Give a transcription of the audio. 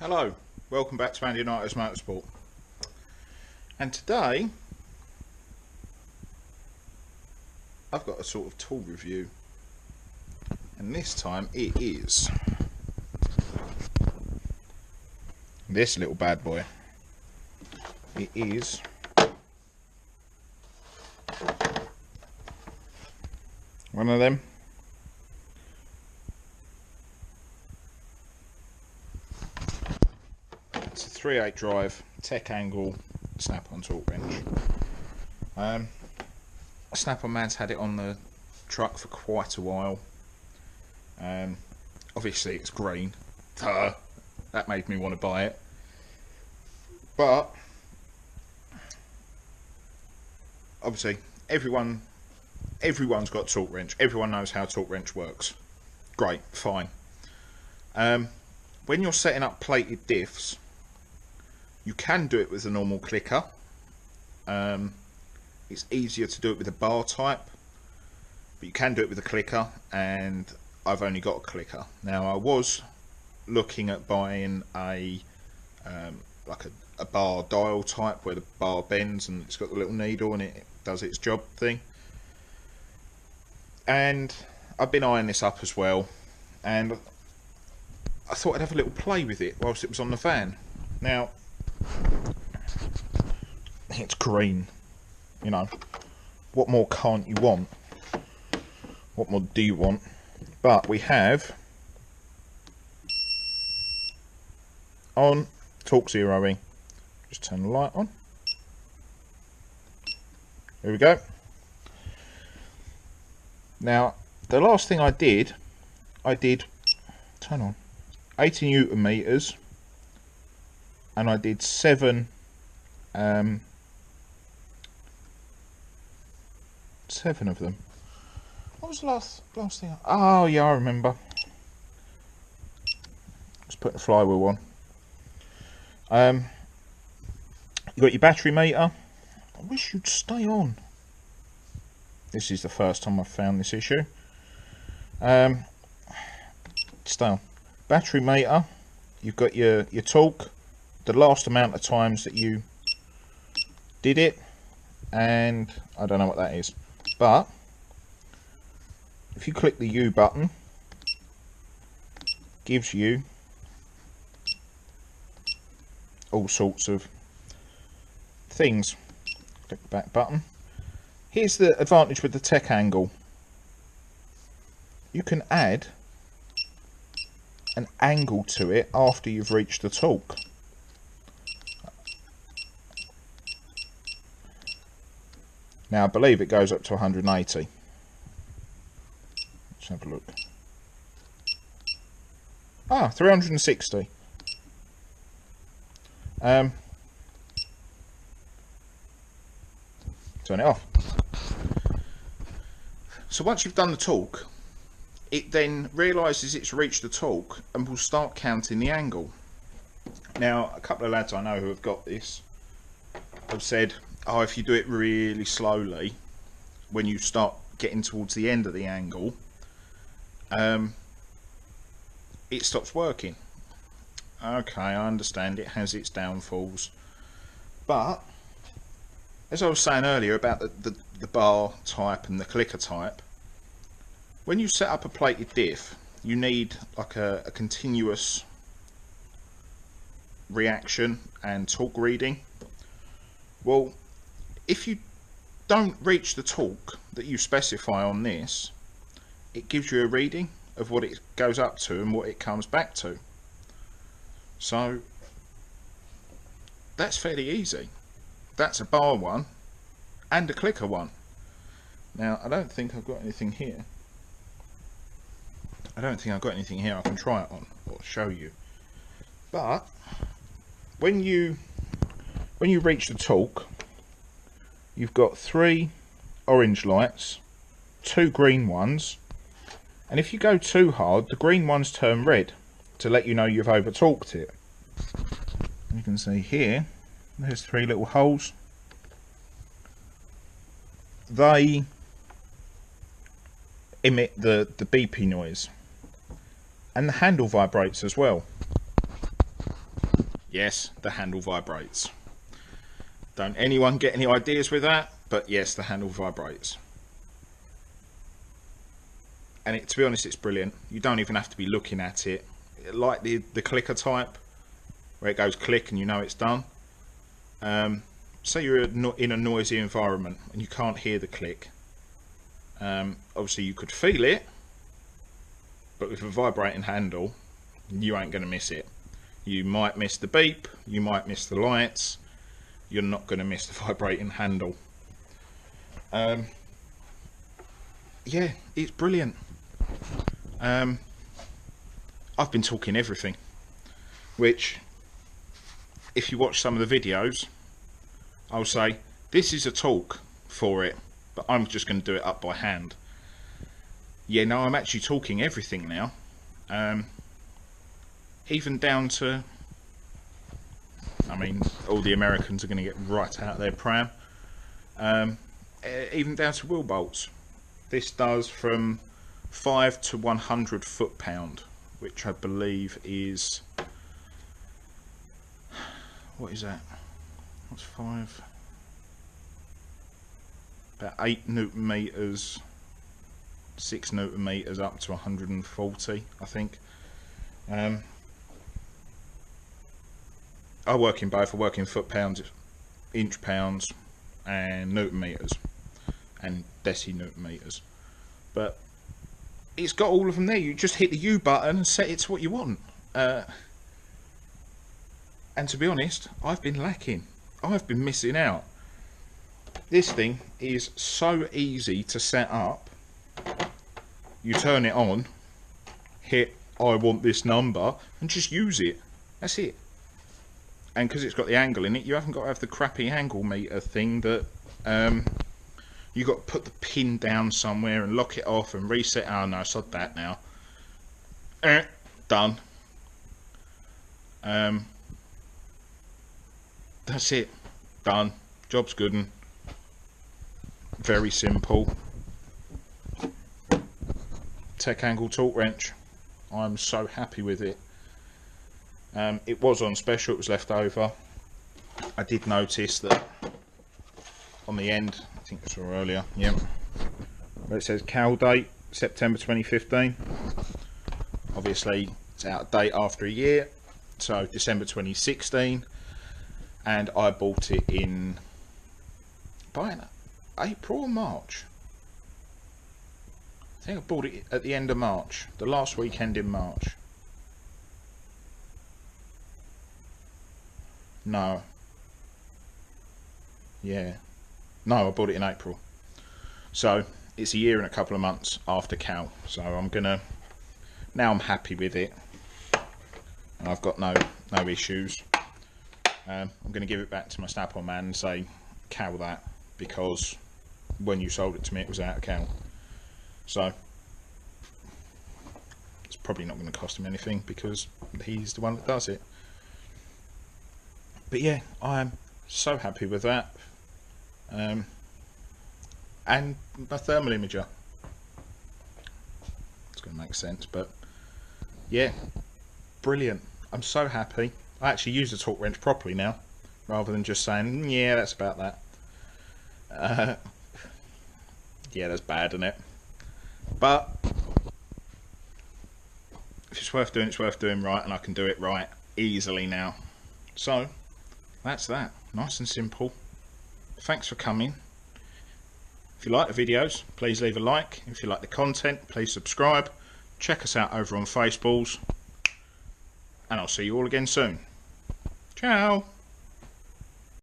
Hello, welcome back to Andian Autos Motorsport. And today I've got a sort of tool review, and this time it is this little bad boy. It is one of them It's a 3/8 drive tech angle snap-on torque wrench. Snap-on man's had it on the truck for quite a while. Obviously it's green, that made me want to buy it, but obviously everyone's got a torque wrench, everyone knows how a torque wrench works. Great, fine. When you're setting up plated diffs, you can do it with a normal clicker. It's easier to do it with a bar type, but you can do it with a clicker, and I've only got a clicker. Now I was looking at buying a like a bar dial type where the bar bends and it's got the little needle and it does its job thing, and I've been eyeing this up as well, and I thought I'd have a little play with it whilst it was on the van. Now it's green, you know, what more can't you want? What more do you want? But we have on torque zeroing. Just turn the light on. Here we go. Now the last thing I did turn on 80 Newton meters, and I did 7 of them. What was the last thing? Oh yeah, I remember. Let's put the flywheel on. You got your battery meter. I wish you'd stay on. This is the first time I've found this issue. Stay on. Battery meter. You've got your torque, the last amount of times that you did it, and I don't know what that is, but if you click the U button, gives you all sorts of things. Click the back button. Here's the advantage with the tech angle. You can add an angle to it after you've reached the torque. Now I believe it goes up to 180. Let's have a look. 360. Turn it off. So once you've done the torque, it then realises it's reached the torque and will start counting the angle. Now a couple of lads I know who have got this have said, oh, if you do it really slowly, when you start getting towards the end of the angle, it stops working. Okay, I understand it has its downfalls, but as I was saying earlier about the bar type and the clicker type, when you set up a plated diff, you need like a continuous reaction and torque reading. Well, if you don't reach the torque that you specify on this, it gives you a reading of what it goes up to and what it comes back to. So that's fairly easy. That's a bar one and a clicker one. Now I don't think I've got anything here. I can try it on or show you. But when you reach the torque, you've got 3 orange lights, 2 green ones, and if you go too hard, the green ones turn red to let you know you've over torqued it. You can see here, there's 3 little holes. They emit the beepy noise, and the handle vibrates as well. Yes, the handle vibrates. Don't anyone get any ideas with that, but yes, the handle vibrates. And to be honest, it's brilliant. You don't even have to be looking at it. Like the clicker type, where it goes click and you know it's done. Say you're in a noisy environment and you can't hear the click. Obviously you could feel it, but with a vibrating handle, you ain't going to miss it. You might miss the beep, you might miss the lights, you're not going to miss the vibrating handle. Yeah, it's brilliant. I've been talking everything, which, if you watch some of the videos, I'll say this is a talk for it, but I'm just going to do it up by hand. Yeah, no, I'm actually talking everything now, even down to, I mean, all the Americans are going to get right out of their pram, even down to wheel bolts. This does from 5 to 100 foot-pound, which I believe is, what is that? What's 5? About 8 Newton meters, 6 Newton meters up to 140, I think. I work in both. I work in foot-pounds, inch-pounds, and Newton meters, and deci-Newton meters. But it's got all of them there. You just hit the U button and set it to what you want. And to be honest, I've been lacking. I've been missing out. This thing is so easy to set up. You turn it on, hit I want this number, and just use it. That's it. And because it's got the angle in it, you haven't got to have the crappy angle meter thing that you got to put the pin down somewhere and lock it off and reset. Oh no, sod that now. Done. That's it. Done. Job's good. And very simple. Tech angle torque wrench. I'm so happy with it. It was on special, it was left over. I did notice that on the end, I think I saw earlier, yeah, where it says cal date, September 2015. Obviously, it's out of date after a year, so December 2016. And I bought it in, by April or March? I think I bought it at the end of March, the last weekend in March. No. Yeah. No, I bought it in April. So, it's a year and a couple of months after cal. So I'm gonna, now I'm happy with it. And I've got no issues. I'm gonna give it back to my snap-on man and say, cal that, because when you sold it to me it was out of cal. So, it's probably not gonna cost him anything because he's the one that does it. But yeah, I am so happy with that. And my thermal imager. It's going to make sense, but yeah, brilliant. I'm so happy. I actually use the torque wrench properly now, rather than just saying, yeah, that's about that. Yeah, that's bad, isn't it? But if it's worth doing, it's worth doing right, and I can do it right easily now. So that's that. Nice and simple. Thanks for coming. If you like the videos, please leave a like. If you like the content, please subscribe. Check us out over on Facebook. And I'll see you all again soon. Ciao.